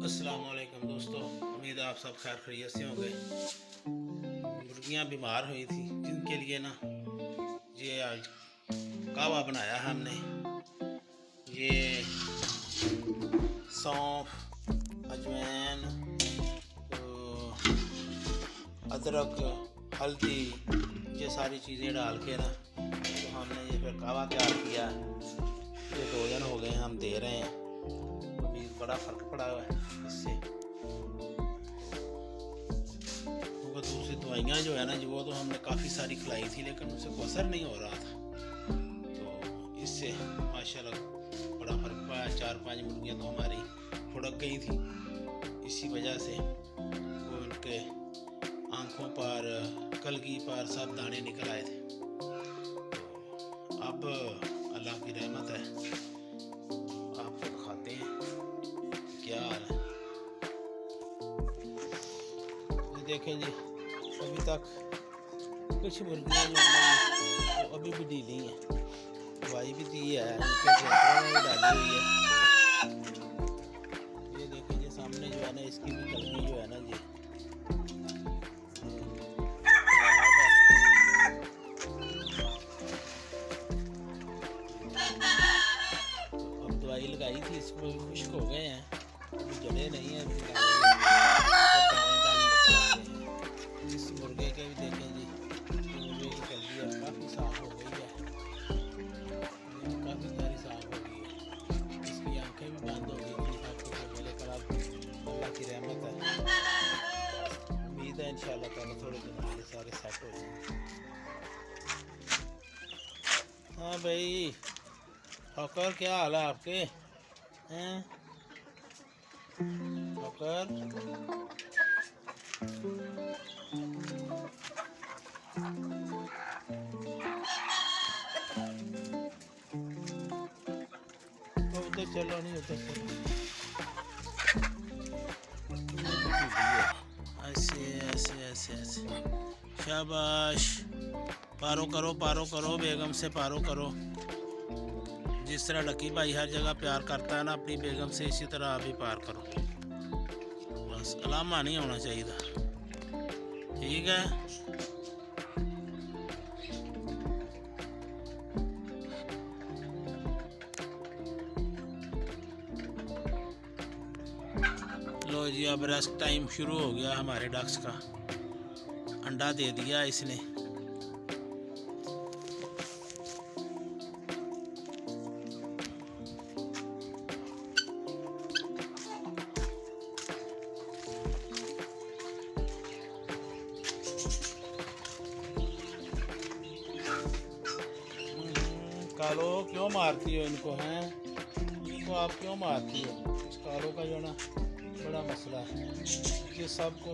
अस्सलाम वालेकुम दोस्तों, उम्मीद है आप सब खैर खैरियत से होंगे। मुर्गियाँ बीमार हुई थी जिनके लिए ना ये आज कावा बनाया है हमने। ये सौंफ, अजवाइन, अदरक, हल्दी, ये सारी चीज़ें डाल के ना तो हमने ये फिर कावा तैयार किया। ये 2 दिन हो गए हम दे रहे हैं। उम्मीद बड़ा फ़र्क पड़ा हुआ है इससे। वो दूसरी दवाइयाँ जो है ना जी वो तो हमने काफ़ी सारी खिलाई थी लेकिन उससे कोई असर नहीं हो रहा था। तो इससे माशाल्लाह बड़ा फ़र्क पड़ा। 4-5 मुर्गियाँ तो हमारी फुड़क गई थी। इसी वजह से वो उनके आँखों पर, कलगी पर सब दाने निकल आए थे। तो अब अल्लाह की रहमत है, आपको दिखाते हैं क्या हाल है। ये देखें जी, अभी तक कुछ मुर्गियाँ जो है ना वो अभी भी ढीली हैं। दवाई भी दी है, उनके जेबरों में भी डाली हुई है। ये देखें जी सामने जो है ना इसकी भी कलगी जो है ना जी तो अब दवाई लगाई थी, इसको भी खुश्क हो गए हैं, अभी जड़े नहीं है, अभी इस मुर्गे के भी देखें जी, मुर्गे की कलगी अब काफ़ी साफ हो गई है, काफ़ी सारी साफ हो गई है। इसकी आंखें भी बंद हो गई थी काफ़ी देर पहले, पर अब अल्लाह की रहमत है। उम्मीद है इंशाल्लाह ताला थोड़े दिन में सारे सेट हो जाएंगे। हाँ भाई ठोकर, क्या हाल है आपके हैं ठोकर? तो उधर चलो, नहीं उधर चलो। ऐसे ऐसे ऐसे ऐसे, शाबाश। पारो करो, पारो करो, बेगम से पारो करो। जिस तरह लकी भाई हर जगह प्यार करता है ना अपनी बेगम से, इसी तरह आप भी प्यार करो। बस अलामा नहीं होना चाहिए था, ठीक है। लो जी, अब रेस्ट टाइम शुरू हो गया हमारे डक्स का। अंडा दे दिया इसने। कालो क्यों मारती हो इनको, हैं इनको आप क्यों मारती हो? इस कालो का जो ना बड़ा मसला है, ये सबको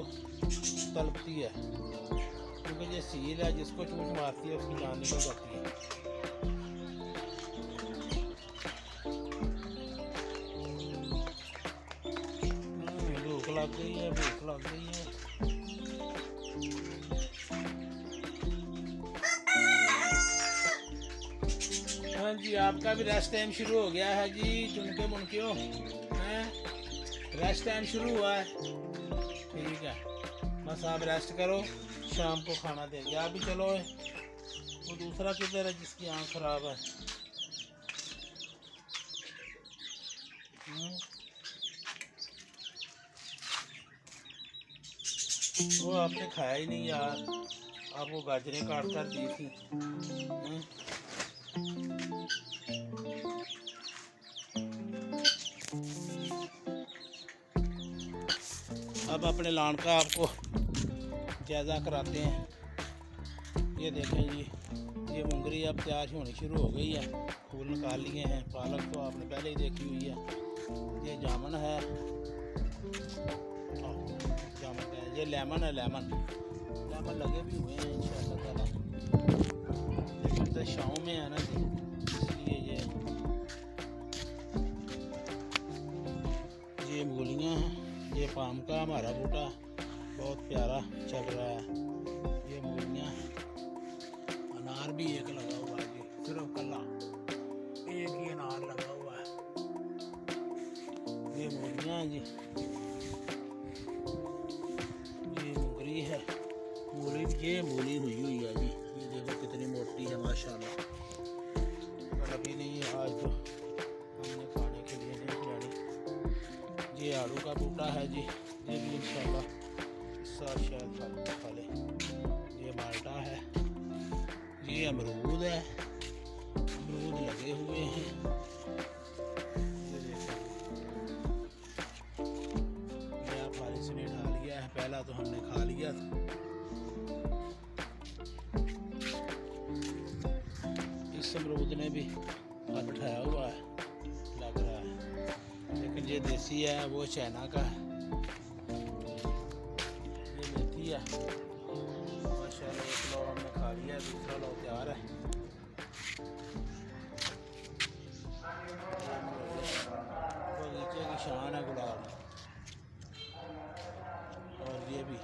तलपती है क्योंकि ये सील है, जिसको चूट मारती है उसकी जान निकल जाती है। भूख लग गई है, भूख लग गई है। हाँ जी, आपका भी रेस्ट टाइम शुरू हो गया है जी, चुनके मुनकियों हैं, रेस्ट टाइम शुरू हुआ है, ठीक है। बस आप रेस्ट करो, शाम को खाना देंगे। आप भी चलो। वो दूसरा किधर है जिसकी आँख खराब है? वो आपने खाया ही नहीं यार, आपको गाजरें काट कर दी थी। अब अपने लान का आपको जायज़ा कराते हैं। ये देखें जी, ये मुंगरी अब तैयार होनी शुरू हो गई है, फूल निकाल लिए हैं। पालक तो आपने पहले ही देखी हुई है। ये जामुन है, जामुन का है। ये लेमन है, लेमन लगे भी हुए हैं इंशाल्लाह ताला, लेकिन तो शाम में है ना जी, इसलिए ये मूलियाँ हैं। ये पाम का हमारा बूटा बहुत प्यारा चल रहा है। ये मूलियाँ, अनार भी एक लगा हुआ है जी, सिर्फ कल्ला एक ही अनार लगा हुआ है। ये मूलियाँ हैं जी। ये मूली हुई है जी, ये देखो कितनी मोटी है माशाल्लाह। पर अभी नहीं है, आज तो हमने खाने के लिए नहीं लानी। ये आड़ू का बूटा है जी, ये भी इंशाल्लाह इस साल शायद खा ले। ये माल्टा है, ये अमरूद है, अमरूद लगे हुए हैं। ये देखो ये फारिस ने ढा लिया है, पहला तो हमने खा लिया था। इस अमरूद ने भी फल उठाया हुआ है, लग रहा है, लेकिन ये देसी है, वो चाइना का है। ये मेथी है माशाल्लाह, एक लौ हमने खा लिया है, दूसरा लौ तैयार है। बगीचे की शान है गुलाब, और ये भी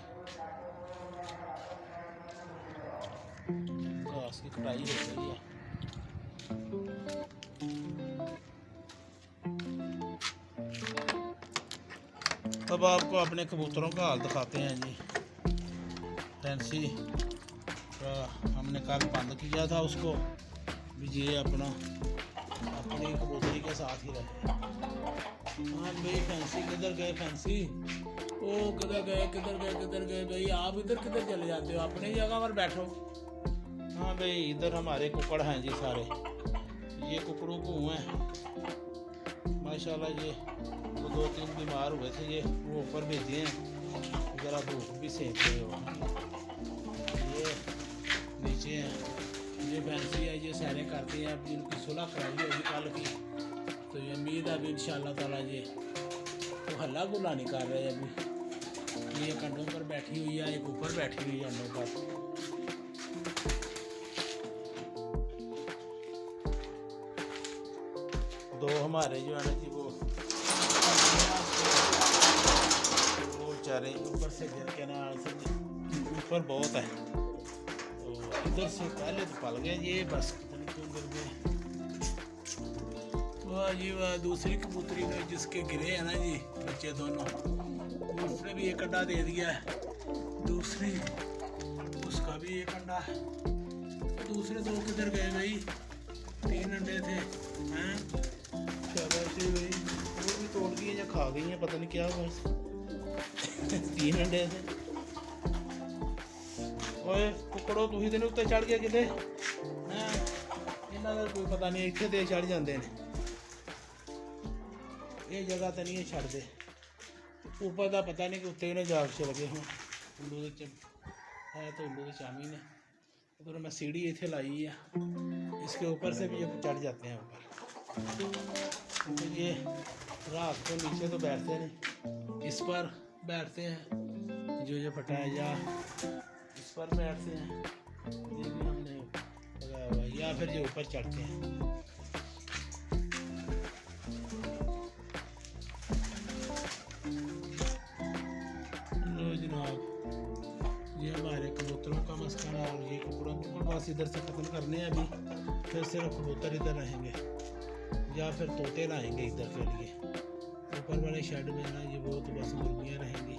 घास की कटाई हो गई है। अब आपको अपने कबूतरों का हाल दिखाते हैं जी। फैंसी का हमने कल बंद किया था उसको, भी ये अपनी कबूतरी के साथ ही रहे। हाँ भाई फैंसी किधर गए? फैंसी ओ किधर गए भाई? आप इधर किधर चले जाते हो? अपनी जगह पर बैठो। हाँ भाई इधर हमारे कुकड़ हैं जी सारे, ये कुकड़ों को हैं माशाल्लाह। ये वो 2-3 बीमार हुए थे, ये वो ऊपर भेजे हैं, ज़रा धूप भी सेक रहे हो। ये नीचे हैं, ये फैंसी है, ये सैरें करती हैं। अब जिनकी सुलह कराई होगी कल की, तो ये उम्मीद है अभी इंशाल्लाह ताला ये तो हल्ला गुल्ला नहीं कर रहे अभी। ये कंडों पर बैठी हुई है, एक ऊपर बैठी हुई है अंडों पर। दो हमारे जो है ना जी, वो बेचारे ऊपर से गिर के ना, ऊपर बहुत है, तो इधर से पहले तो पल गए ये, बस पता नहीं क्यों गिर गए। वाह जी वाह, दूसरी कबूतरी में जिसके गिरे हैं ना जी बच्चे दोनों, उसने भी एक अंडा दे दिया है, दूसरी उसका भी एक अंडा है। दूसरे दो किधर गए भाई? 3 अंडे थे हैं, शाबाश भाई। वो भी तोड़ दिए या खा गई हैं, पता नहीं क्या हुआ। 3 अंडे थे। ओए कुकड़ो तुसीं ते उत्ते चढ़ गए किते हैं? इन्हां दा कोई पता नहीं, इत्थे ते चढ़ जाते हैं, ये जगह तो नहीं छड़ते। ऊपर का पता नहीं कि उत्ते इन्हें जाग से लगे हों। उल्लू है तो उल्लू की चामी ने उधर मैं सीढ़ी इतने लाई है, इसके ऊपर से भी ये चढ़ जाते हैं ऊपर। तो ये रात को नीचे तो बैठते नहीं, इस पर बैठते हैं जो फटा है, या इस पर बैठते हैं, ये भी हमने लगाया हुआ, या फिर जो ऊपर चढ़ते हैं। लो जनाब, ये हमारे कबूतरों का मस्कन है, और ये कुकड़ों को बस इधर से ख़त्म करने हैं अभी। फिर सिर्फ कबूतर इधर रहेंगे या फिर तोते लाएंगे इधर के लिए। ऊपर वाले शेड में ना ये वो तो बस मुर्गियाँ रहेंगी,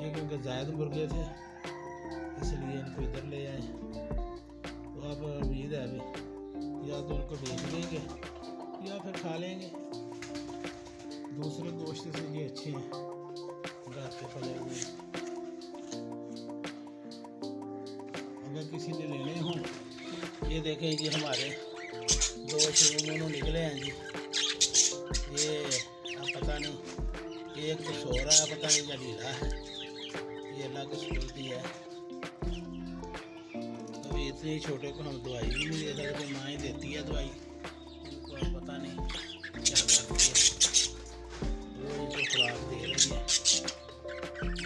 ये क्योंकि ज़्यादा मुर्गे थे इसलिए इनको इधर ले आए। तो अब उम्मीद है अभी या तो उनको बेच देंगे या फिर खा लेंगे। दूसरे गोश्त से ये अच्छे हैं, घर के पले हुए। अगर किसी ने लेने हों, ये देखें जी हमारे 2 चूमों निकले हैं जी। ये अब पता नहीं, एक तो सो रहा है, पता नहीं क्या ढीला है, ये अल्लाह की स्फूर्ति है। अभी इतने छोटे को हम दवाई भी नहीं दे सकते, माँ ही देती है दवाई, इनको अब पता नहीं क्या करती है, वो इनको खुराक दे रही है।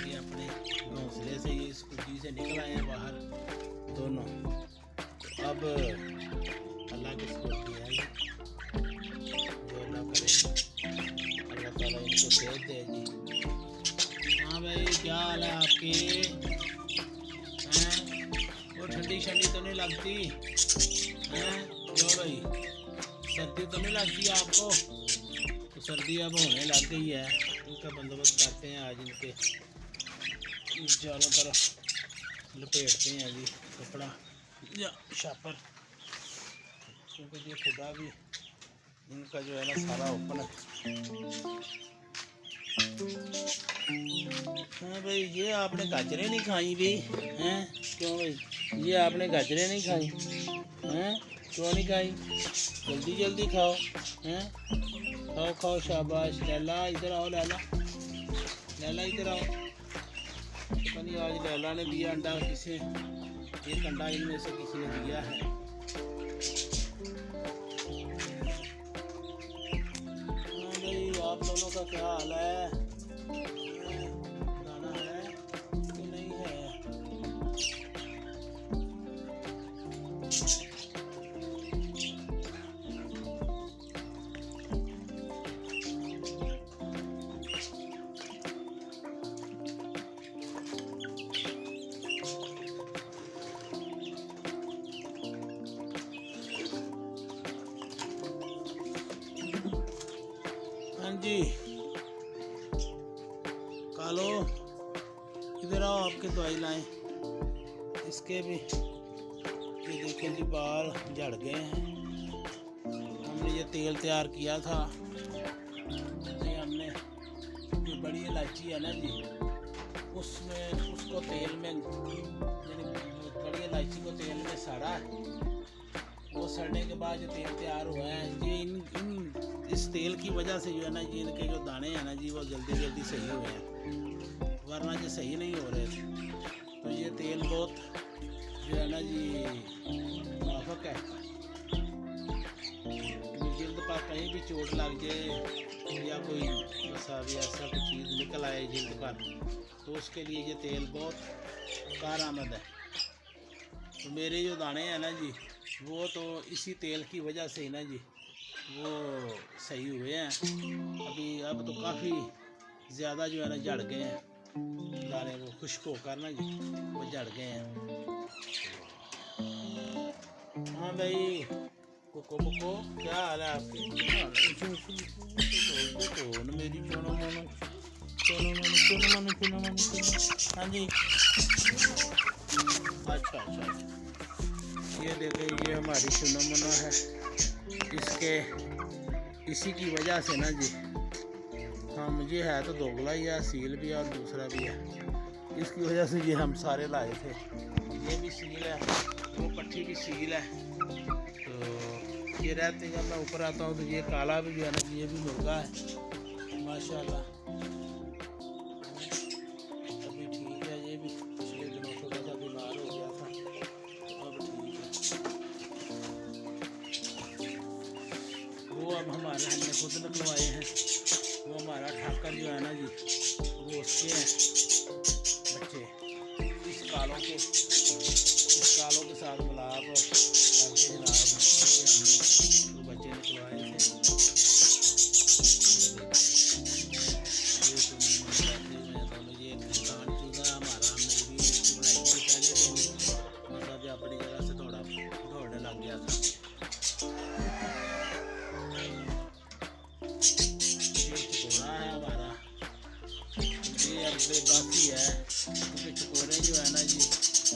ये अपने घोंसले से, ये स्कूटी से निकल आए हैं बाहर दोनों। तो अब अल्लाह की स्फूर्ति है, जो अल्लाह करे, अल्लाह ताला इनको सेहत दे जी। हाँ भाई क्या हाल है आपके? हैं वो ठंडी शंडी तो नहीं लगती हैं? क्यों भाई सर्दी तो नहीं लगती आपको? तो सर्दी अब होने लग गई है, इनका बंदोबस्त करते हैं आज। इनके चारों तरफ लपेटते हैं जी कपड़ा या शापर, क्योंकि ये खुदा भी इनका जो है ना सारा ओपन है। हाँ भाई, ये आपने गाजरें नहीं खाई भी हैं? क्यों भाई, ये आपने गाजरें नहीं खाई हैं? क्यों नहीं खाई? जल्दी जल्दी खाओ हैं, खाओ खाओ, शाबाश। लैला इधर आओ, लैला लैला इधर आओ। पता नहीं आज लैला ने दिया अंडा किसे, एक अंडा इनमें से किसी ने दिया है। हाँ भाई, आप दोनों का क्या हाल है? खाना है कि नहीं है? हाँ जी, कालो इधर आओ, आपके दवाई लाएं। इसके भी ये देखें जी, बाल झड़ गए हैं। हमने ये तेल तैयार किया था, ये हमने जो बड़ी इलायची है ना जी, उसमें उसको तेल में, यानी बड़ी इलायची को तेल में सड़ा है। वो सड़ने के बाद जो तेल तैयार हुआ है, ये इन इस तेल की वजह से जो है ना, ये इनके जो दाने हैं ना जी, वो जल्दी जल्दी सही हुए हैं, वरना जो सही नहीं हो रहे थे। तो ये तेल बहुत जो है ना जी मुनाफिक है। जल्द पर कहीं भी चोट लग जाए या कोई वैसा भी ऐसा कोई चीज़ निकल आए जल्द पर, तो उसके लिए ये तेल बहुत कारआमद है। तो मेरे जो दाने हैं ना जी, वो तो इसी तेल की वजह से ही ना जी वो सही हुए हैं। अब तो काफ़ी ज़्यादा जो है ना झड़ गए हैं दाने, वो खुश्क होकर ना जी वो झड़ गए हैं। हाँ भाई, कोको कोको क्या हाल है आपके? तो मेरी चुनो मनो चुनो मनो चुनो मनो चुनो मनो चुनो। हाँ जी, अच्छा अच्छा, ये देखें, ये हमारी चुनो मनो है। इसके इसी की वजह से ना जी, हाँ मुझे है तो दोगला ही है, सील भी है और दूसरा भी है। इसकी वजह से ये हम सारे लाए थे। ये भी सील है, वो पट्टी भी सील है। तो ये रहते जब मैं ऊपर आता हूँ तो ये काला भी जो है ना, ये भी मुर्गा है माशाल्लाह। अभी ठीक है, ये भी पिछले दिनों थोड़ा सा बीमार हो गया था, अब ठीक है। वो अब हमने खुद निकलवाए हैं। वो हमारा ठाकर जो है ना जी, वो उसके हैं बच्चे, इस कालों के साथ मिलाप करके जनाब हमने तो बच्चे निकलवाए थे। ये दुकान चूजा हमारा, हमने भी बनाई थी पहले दिन, मतलब अपनी जगह से थोड़ा दौड़ने लग गया था। बेबासी है, क्योंकि चकोरे जो है ना जी,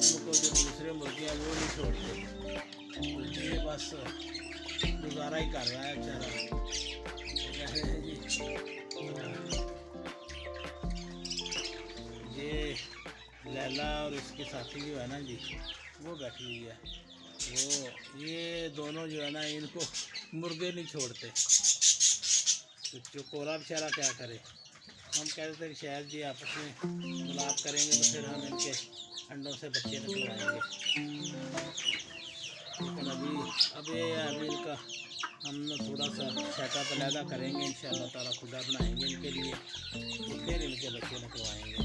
उनको जो दूसरे मुर्गे हैं वो नहीं छोड़ते। तो ये बस गुजारा ही कर रहा है बेचारा। ये लैला और इसके साथी जो है ना जी, वो बैठी हुई है। वो ये दोनों जो है ना, इनको मुर्गे नहीं छोड़ते। तो चकोरा बेचारा क्या करे? हम कहते थे शायद जी आपस में मिलाप करेंगे तो फिर हम इनके अंडों से बच्चे निकलवाएंगे। लेकिन अभी इनका हम थोड़ा सा सेटअप अलहदा करेंगे, इंशाअल्लाह ताला खुदा बनाएंगे इनके लिए, तो फिर इनके बच्चे निकलवाएंगे।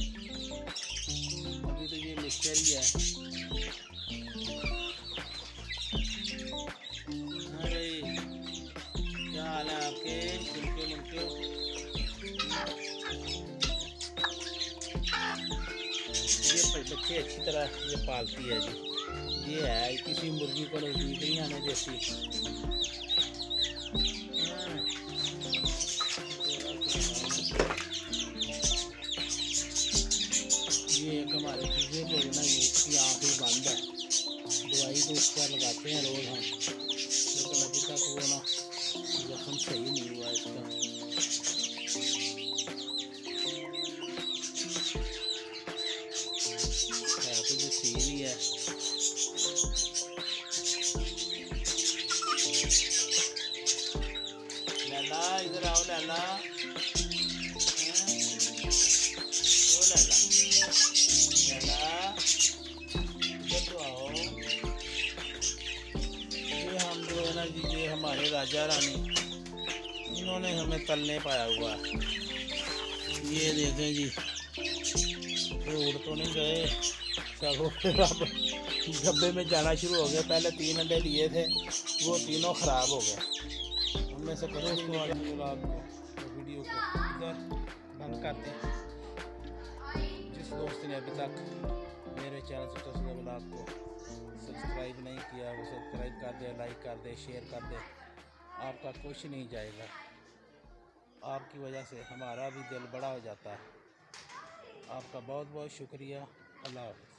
अभी तो ये मिक्सचर ही है। हाँ भाई, क्या हाल है आपके? मुल्के मुल्के बच्चे अच्छी तरह ये पालती है जी। ये है, किसी मुर्गी को नजदीक नहीं आने देती। ये एक हमारे चूजे को ना, ये इसकी आँख तो इसका लगाते हैं रोज़ हम, लेकिन अभी तक वो ना जख्म सही नहीं हुआ इसका। है तो जो सही नहीं है। लैला इधर आओ लैला, ओ लैला, लैला इधर तो आओ। ये हम जो है ना जी, ये हमारे राजा रानी, इन्होंने हमें तलने पाया हुआ है। ये देखें जी, ये उड़ तो नहीं गए, सब अब डब्बे में जाना शुरू हो गए। पहले 3 अंडे लिए थे, वो तीनों ख़राब हो गए। उनमें से कुछ वीडियो को इधर बंद कर दें। जिस दोस्त ने अभी तक मेरे चैनल से ब्लॉग को सब्सक्राइब नहीं किया, वो सब्सक्राइब कर दे, लाइक कर दे, शेयर कर दे। आपका कुछ नहीं जाएगा, आपकी वजह से हमारा भी दिल बड़ा हो जाता है। आपका बहुत बहुत शुक्रिया। अल्लाह हाफ़िज़।